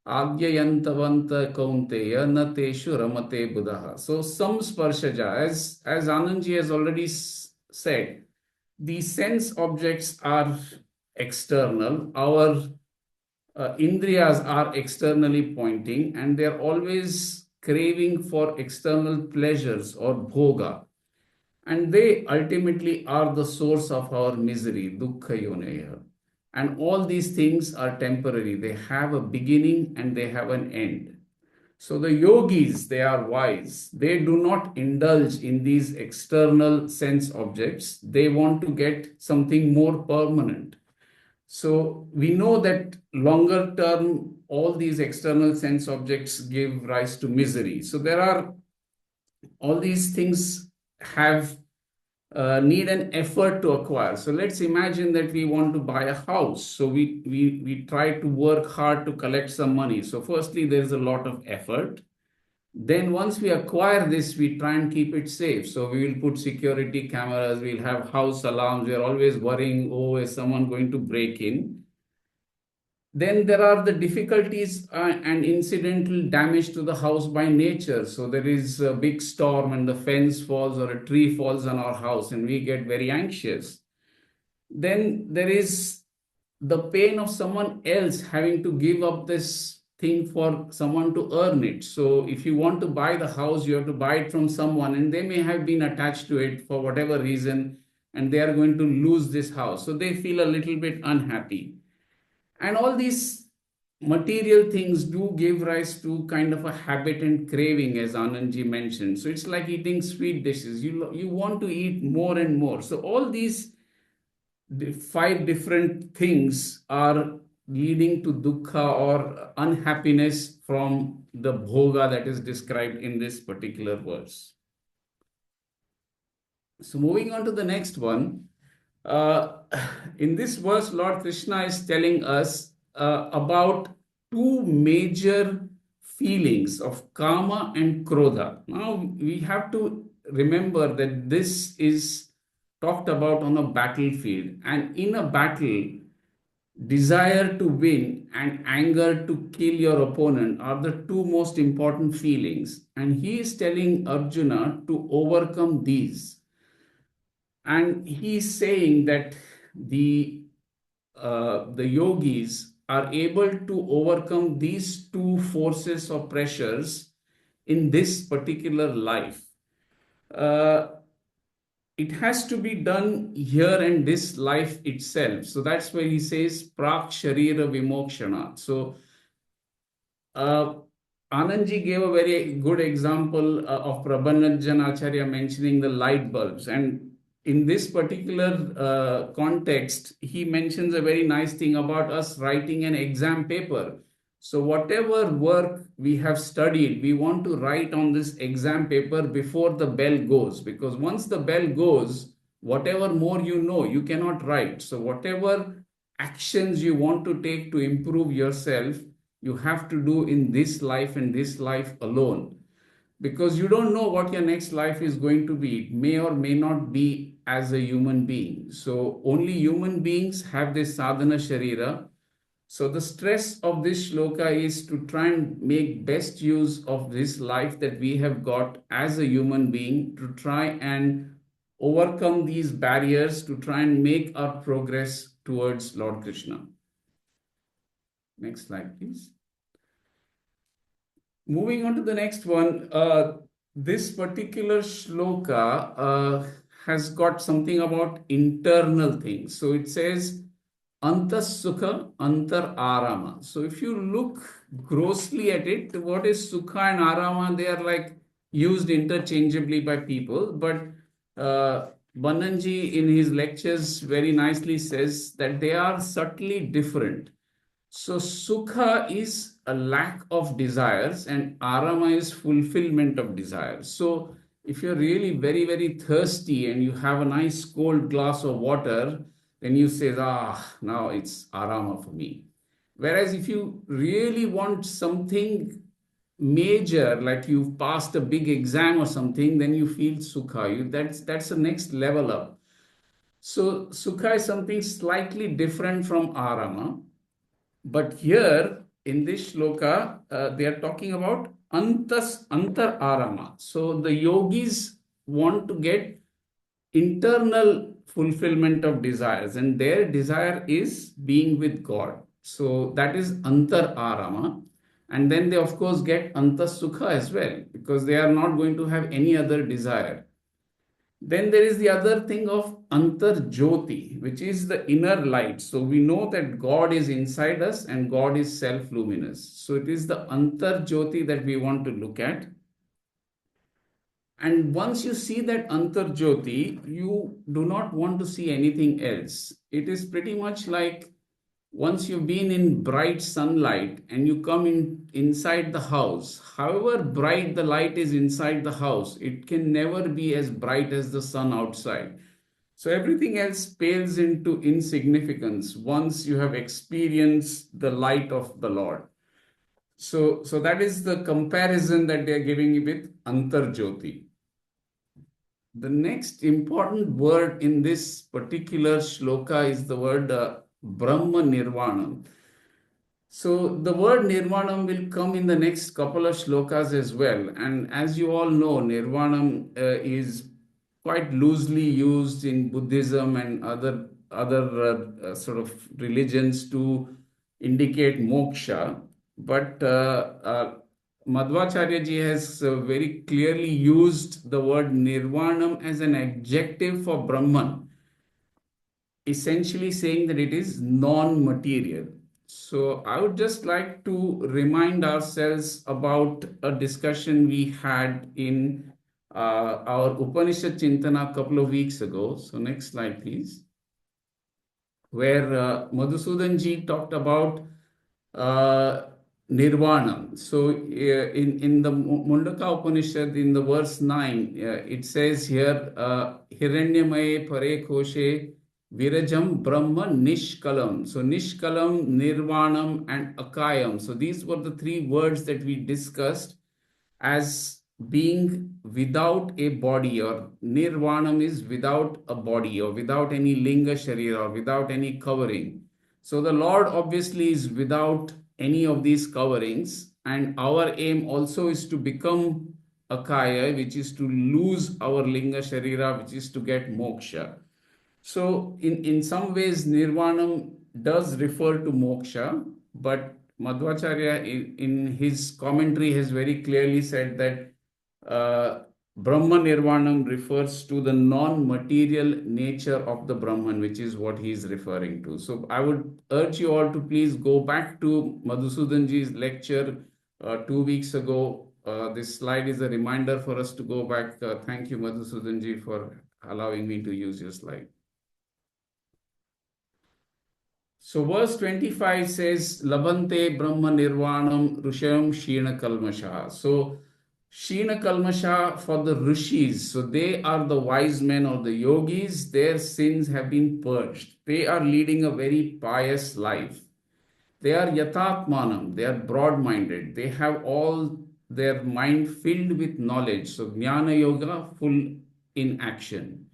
[SPEAKER 4] agyayantavanta kaunteya na teshu ramate buddhaha. So samsparshaja, as Anandji has already said, the sense objects are external. Our indriyas are externally pointing, and they're always craving for external pleasures or bhoga. And they ultimately are the source of our misery, dukkha yoneya. And all these things are temporary. They have a beginning and they have an end. So the yogis, they are wise. They do not indulge in these external sense objects. They want to get something more permanent. So we know that longer term, all these external sense objects give rise to misery. So there are all these things have need an effort to acquire. So let's imagine that we want to buy a house. So we try to work hard to collect some money. So firstly, there's a lot of effort. Then once we acquire this, we try and keep it safe. So we will put security cameras, we'll have house alarms. We are always worrying, oh, is someone going to break in? Then there are the difficulties and incidental damage to the house by nature. So there is a big storm and the fence falls or a tree falls on our house and we get very anxious. Then there is the pain of someone else having to give up this thing for someone to earn it. So if you want to buy the house, you have to buy it from someone and they may have been attached to it for whatever reason and they are going to lose this house. So they feel a little bit unhappy. And all these material things do give rise to kind of a habit and craving, as Anandji mentioned. So it's like eating sweet dishes. You want to eat more and more. So all these five different things are leading to dukkha or unhappiness from the bhoga that is described in this particular verse. So moving on to the next one. In this verse, Lord Krishna is telling us about two major feelings of kama and krodha. Now, we have to remember that this is talked about on a battlefield, and in a battle, desire to win and anger to kill your opponent are the two most important feelings. And he is telling Arjuna to overcome these. And he's saying that the yogis are able to overcome these two forces or pressures in this particular life. It has to be done here in this life itself. So that's why he says prak sharira vimokshana. So Anandji gave a very good example of Prabhananjan Acharya mentioning the light bulbs. And in this particular context, he mentions a very nice thing about us writing an exam paper. So whatever work we have studied, we want to write on this exam paper before the bell goes. Because once the bell goes, whatever more you know, you cannot write. So whatever actions you want to take to improve yourself, you have to do in this life and this life alone, because you don't know what your next life is going to be. It may or may not be as a human being. So only human beings have this sadhana sharira. So the stress of this shloka is to try and make best use of this life that we have got as a human being, to try and overcome these barriers to try and make our progress towards Lord Krishna. Next slide, please. Moving on to the next one, this particular shloka has got something about internal things. So it says, Antas Sukha, Antar Arama. So if you look grossly at it, what is Sukha and Arama? They are like used interchangeably by people. But Bananji in his lectures very nicely says that they are subtly different. So Sukha is a lack of desires and Arama is fulfillment of desires. So if you're really very, very thirsty and you have a nice cold glass of water, then you say, now it's Arama for me. Whereas if you really want something major, like you've passed a big exam or something, then you feel Sukha. That's the next level up. So Sukha is something slightly different from Arama. But here in this shloka, they are talking about antar arama. So the yogis want to get internal fulfillment of desires, and their desire is being with God. So that is antar arama. And then they, of course, get antas sukha as well, because they are not going to have any other desire. Then there is the other thing of Antar Jyoti, which is the inner light. So we know that God is inside us and God is self-luminous. So it is the Antar Jyoti that we want to look at. And once you see that Antar Jyoti, you do not want to see anything else. It is pretty much like once you've been in bright sunlight and you come inside the house, however bright the light is inside the house, it can never be as bright as the sun outside. So everything else pales into insignificance once you have experienced the light of the Lord. So that is the comparison that they are giving with Antar Jyoti. The next important word in this particular shloka is the word Brahma Nirvanam. So the word Nirvanam will come in the next couple of shlokas as well. And as you all know, Nirvanam is quite loosely used in Buddhism and other sort of religions to indicate moksha. But Madhvacharya ji has very clearly used the word Nirvanam as an adjective for Brahman, essentially saying that it is non-material. So I would just like to remind ourselves about a discussion we had in our Upanishad Chinthana a couple of weeks ago. So next slide, please. Where Madhusudan ji talked about Nirvanam. So in the Mundaka Upanishad, in the verse 9, it says here, Hiranyamaye Pare Koshe Virajam Brahma Nishkalam. So Nishkalam, Nirvanam and Akayam. So these were the three words that we discussed as being without a body, or Nirvanam is without a body or without any linga sharira or without any covering. So the Lord obviously is without any of these coverings, and our aim also is to become Akaya, which is to lose our linga sharira, which is to get moksha. So in some ways, Nirvanam does refer to moksha, but Madhvacharya in his commentary has very clearly said that Brahma Nirvanam refers to the non-material nature of the Brahman, which is what he is referring to. So I would urge you all to please go back to Madhusudanji's lecture 2 weeks ago. This slide is a reminder for us to go back. Thank you, Madhusudanji, for allowing me to use your slide. So verse 25 says, Labante Brahma Nirvanam Rusham Shina Kalmasha. So Shina Kalmasha for the Rishis. So they are the wise men or the yogis. Their sins have been purged. They are leading a very pious life. They are Yatatmanam. They are broad-minded. They have all their mind filled with knowledge. So Jnana Yoga, full in action.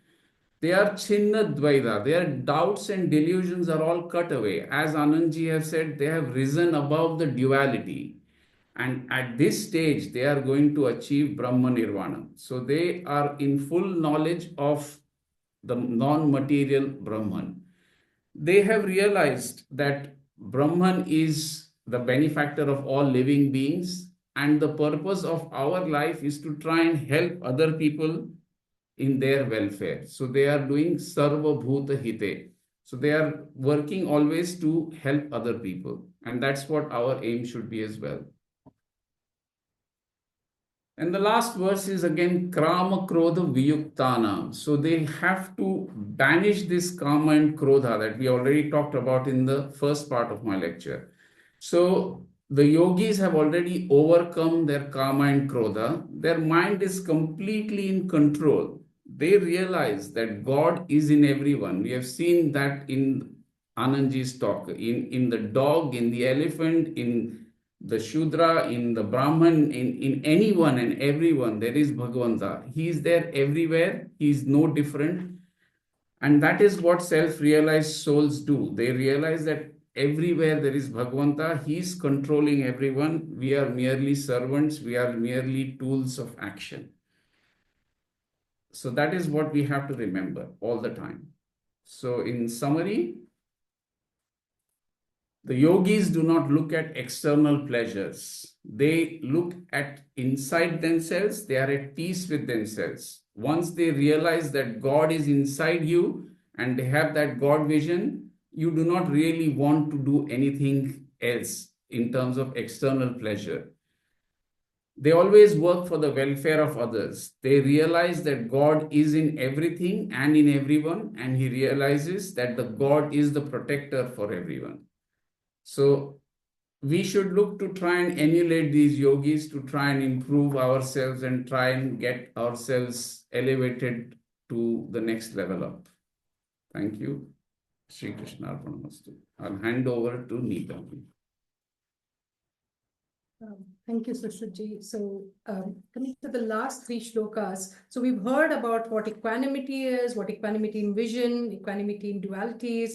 [SPEAKER 4] They are Chinna Dvaita. Their doubts and delusions are all cut away. As Anandji has said, they have risen above the duality. And at this stage, they are going to achieve Brahma Nirvana. So they are in full knowledge of the non-material Brahman. They have realized that Brahman is the benefactor of all living beings, and the purpose of our life is to try and help other people in their welfare. So they are doing Sarva Bhuta Hite. So they are working always to help other people. And that's what our aim should be as well. And the last verse is again Krama Krodha Viyuktana. So they have to banish this Kama and Krodha that we already talked about in the first part of my lecture. So the yogis have already overcome their Kama and Krodha. Their mind is completely in control. They realize that God is in everyone. We have seen that in Anandji's talk, in the dog, in the elephant, in the Shudra, in the Brahman, in anyone and everyone, there is Bhagavanta. He is there everywhere. He is no different. And that is what self-realized souls do. They realize that everywhere there is Bhagavanta. He is controlling everyone. We are merely servants. We are merely tools of action. So that is what we have to remember all the time. So in summary, the yogis do not look at external pleasures. They look at inside themselves. They are at peace with themselves. Once they realize that God is inside you and they have that God vision, you do not really want to do anything else in terms of external pleasure. They always work for the welfare of others. They realize that God is in everything and in everyone, and he realizes that the God is the protector for everyone. So we should look to try and emulate these yogis, to try and improve ourselves and try and get ourselves elevated to the next level up. Thank you. Shri Krishna Arpanamastu. I'll hand over to Neeta.
[SPEAKER 2] Thank you, Sushruji. So coming to the last three shlokas, so we've heard about what equanimity is, what equanimity in vision, equanimity in dualities.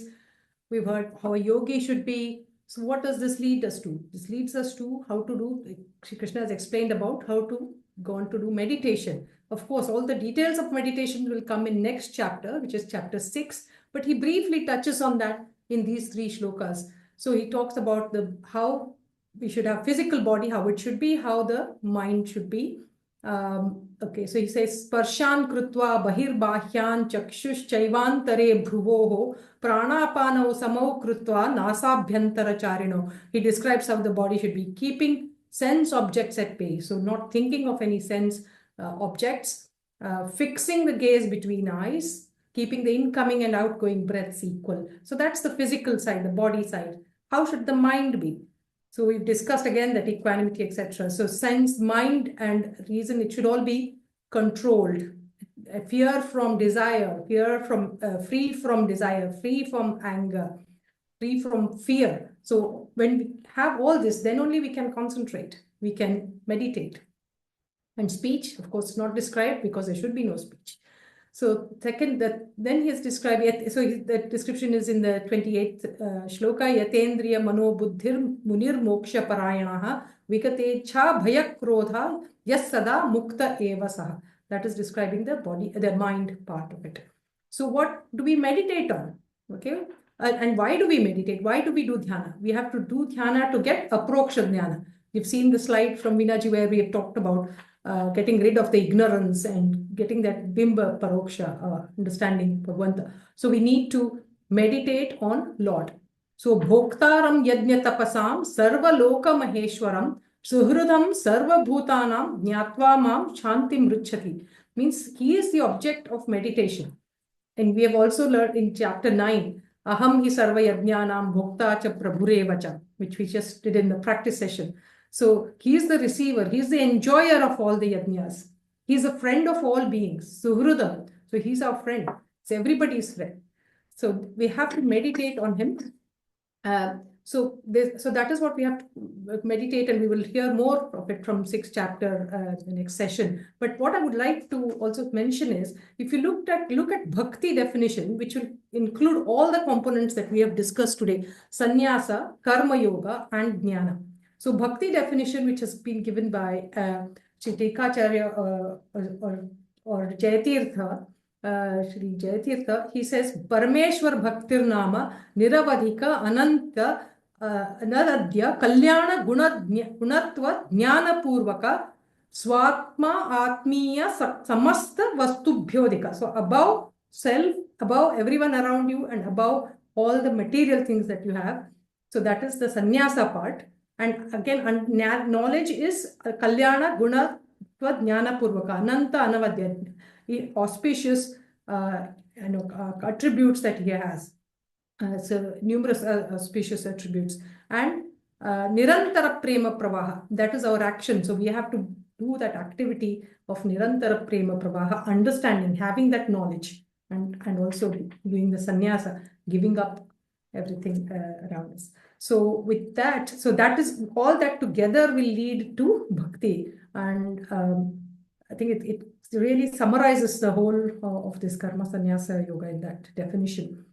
[SPEAKER 2] We've heard how a yogi should be. So what does this lead us to? This leads us to how to do, Shri Krishna has explained about how to go on to do meditation. Of course, all the details of meditation will come in next chapter, which is chapter 6, but he briefly touches on that in these three shlokas. So he talks about how we should have physical body, how it should be, how the mind should be. Okay, so he says, Sparshan krutva bahirbahyan chakshush chaivantare bhruvoho pranapanau samau krutva nasabhyantara charino. He describes how the body should be keeping sense objects at bay. So not thinking of any sense objects, fixing the gaze between eyes, keeping the incoming and outgoing breaths equal. So that's the physical side, the body side. How should the mind be? So we've discussed again that equanimity, etc. So sense, mind, and reason, it should all be controlled. Fear from desire, free from desire, free from anger, free from fear. So when we have all this, then only we can concentrate, we can meditate. And speech, of course, not described because there should be no speech. So second, then he has described, so the description is in the 28th shloka, Yatendriya mano buddhir munir moksha parayanaha vikatecha bhayak krodha yas sada mukta eva saha. That is describing the body, the mind part of it. So what do we meditate on? Okay, and why do we meditate? Why do we do dhyana? We have to do dhyana to get aproksha dhyana. You've seen the slide from Vinaji where we have talked about getting rid of the ignorance and getting that bimba paroksha, understanding Bhagavanta. So we need to meditate on Lord. So bhoktaram yajna tapasam sarva loka maheshwaram suhrudam sarva bhutanam jnatva mam shantim ruchati. Means he is the object of meditation. And we have also learned in chapter 9, aham hi sarva yajnanam bhokta cha prabhurevacha, which we just did in the practice session. So he is the receiver, he is the enjoyer of all the yajnas. He is a friend of all beings, Suhrudam. So he's our friend. It's everybody's friend. So we have to meditate on him. So that is what we have to meditate, and we will hear more of it from 6th chapter, the next session. But what I would like to also mention is, if you look at bhakti definition, which will include all the components that we have discussed today, sannyasa, karma yoga, and jnana. So bhakti definition, which has been given by Chitikacharya or Jayatirtha, Shri Jayatirtha, he says, Parameshwar Bhaktir Nama Niravadhika Ananta Anadadya Kalyana Gunatva Jnana Purvaka Swatma Atmiya Samasta Vastubhyodika. So above self, above everyone around you, and above all the material things that you have. So that is the sannyasa part. And again, knowledge is Kalyana Guna Jnana Purvaka, Ananta Anavadya, auspicious attributes that he has. So numerous auspicious attributes. And Nirantara Prema Pravaha, that is our action. So we have to do that activity of Nirantara Prema Pravaha, understanding, having that knowledge, and also doing the sannyasa, giving up everything around us. So with that, so that is all that together will lead to bhakti. And I think it really summarizes the whole of this karma sannyasa yoga in that definition.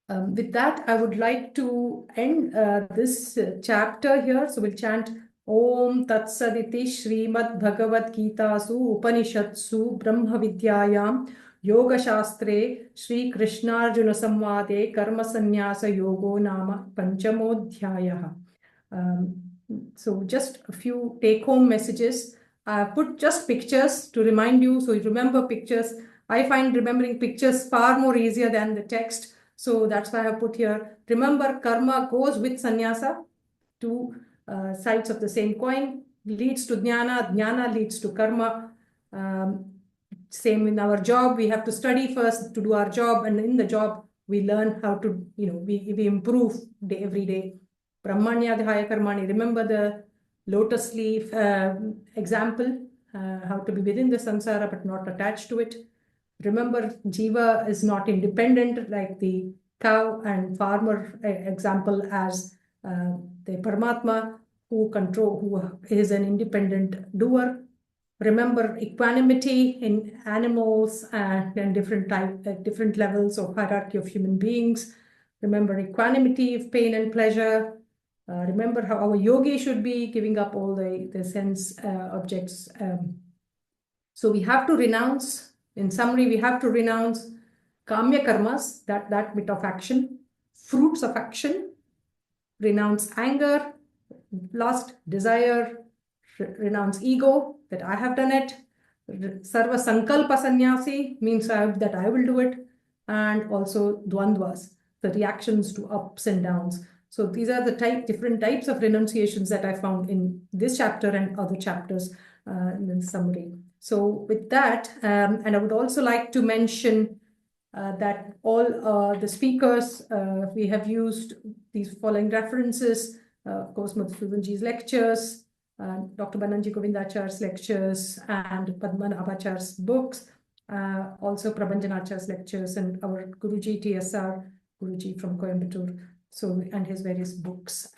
[SPEAKER 2] With that, I would like to end this chapter here. So we'll chant Om Tat Saditi Srimad Bhagavad Gita Su Upanishatsu Brahma Vidyayam Yoga Shastre Shri Krishna Arjuna Samvade Karma Sannyasa Yogo Nama Panchamodhyayah. So just a few take-home messages. I put just pictures to remind you, so you remember pictures. I find remembering pictures far more easier than the text. So that's why I put here, remember karma goes with sannyasa, two sides of the same coin, leads to jnana, jnana leads to karma. Same in our job, we have to study first to do our job, and in the job, we learn how to, we improve every day. Brahmanyadhaya karmani, remember the lotus leaf example, how to be within the samsara but not attached to it. Remember, jiva is not independent like the cow and farmer example, as the Paramatma who is an independent doer. Remember equanimity in animals and different levels of hierarchy of human beings. Remember equanimity of pain and pleasure. Remember how our yogi should be giving up all the sense objects. So we have to renounce, in summary, we have to renounce kamya karmas, that bit of action, fruits of action, renounce anger, lust, desire, renounce ego, that I have done it. Sarva sankalpa sannyasi means that I will do it. And also dvandvas, the reactions to ups and downs. So these are the different types of renunciations that I found in this chapter and other chapters in the summary. So with that, and I would also like to mention that all the speakers, we have used these following references, of course, Madhusudanji's lectures, Dr. Bananji Govindachar's lectures, and Padman Abachar's books, also Prabhanjanachar's lectures, and our Guruji TSR, Guruji from Coimbatore, so, and his various books.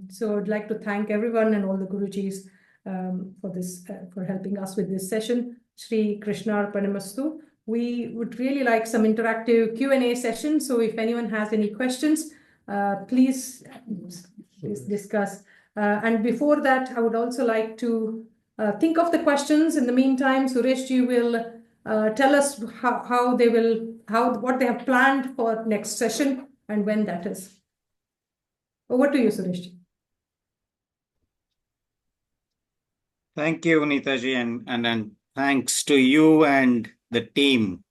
[SPEAKER 2] So I'd like to thank everyone and all the Gurujis for this, for helping us with this session. Shri Krishna Arpanamastu. We would really like some interactive Q&A session. So if anyone has any questions, please discuss. And before that, I would also like to think of the questions. In the meantime, Sureshji will tell us what they have planned for next session and when that is. Over to you, Sureshji.
[SPEAKER 5] Thank you, Neetaji, and thanks to you and the team.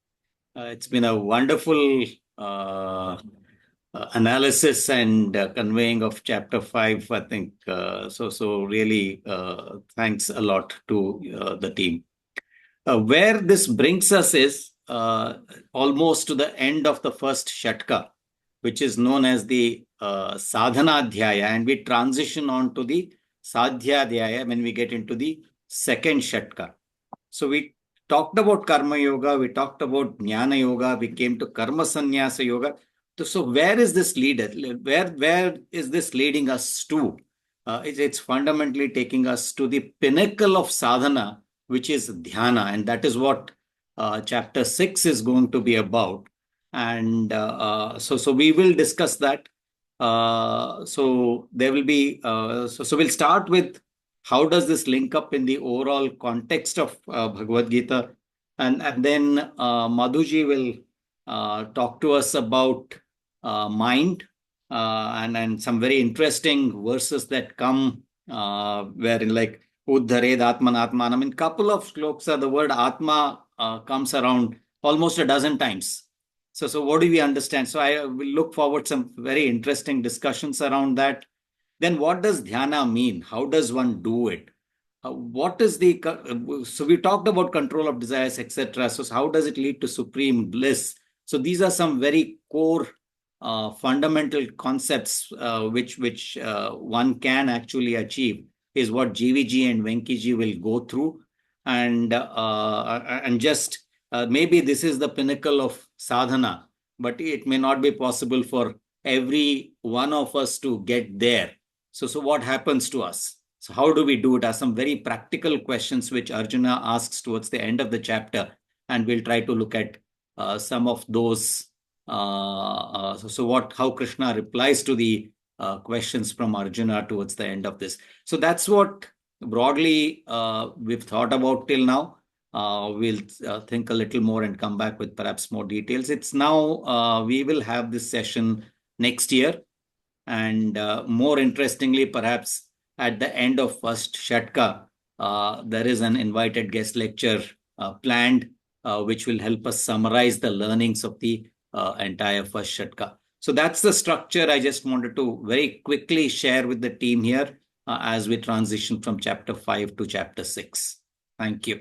[SPEAKER 5] It's been a wonderful analysis and conveying of chapter 5, I think. So really, thanks a lot to the team. Where this brings us is almost to the end of the first Shatka, which is known as the Sadhanadhyaya, and we transition on to the Sadhyadhyaya when we get into the second Shatka. So we talked about Karma Yoga, we talked about Jnana Yoga, we came to Karma Sannyasa Yoga. So where is this leaded? Where is this leading us to? It's fundamentally taking us to the pinnacle of sadhana, which is dhyana, and that is what chapter 6 is going to be about. And so we will discuss that. So there will be, so we'll start with how does this link up in the overall context of Bhagavad Gita. And then Madhuji will talk to us about mind and some very interesting verses that come wherein like Uddhared Atman Atman. I mean, couple of shlokas, the word Atma comes around almost a dozen times. So what do we understand? So I will look forward some very interesting discussions around that. Then what does dhyana mean? How does one do it? What is the so we talked about control of desires, etc. So how does it lead to supreme bliss? So these are some very core fundamental concepts which one can actually achieve, is what GVG and Venkiji will go through, and just maybe this is the pinnacle of sadhana, but it may not be possible for every one of us to get there. So what happens to us? So how do we do it? Are some very practical questions which Arjuna asks towards the end of the chapter, and we'll try to look at some of those. How Krishna replies to the questions from Arjuna towards the end of this. So that's what broadly we've thought about till now. We'll think a little more and come back with perhaps more details. It's now we will have this session next year, and more interestingly, perhaps at the end of first Shatka, there is an invited guest lecture planned, which will help us summarize the learnings of the entire first Shatka. So that's the structure I just wanted to very quickly share with the team here as we transition from chapter 5 to chapter 6. Thank you.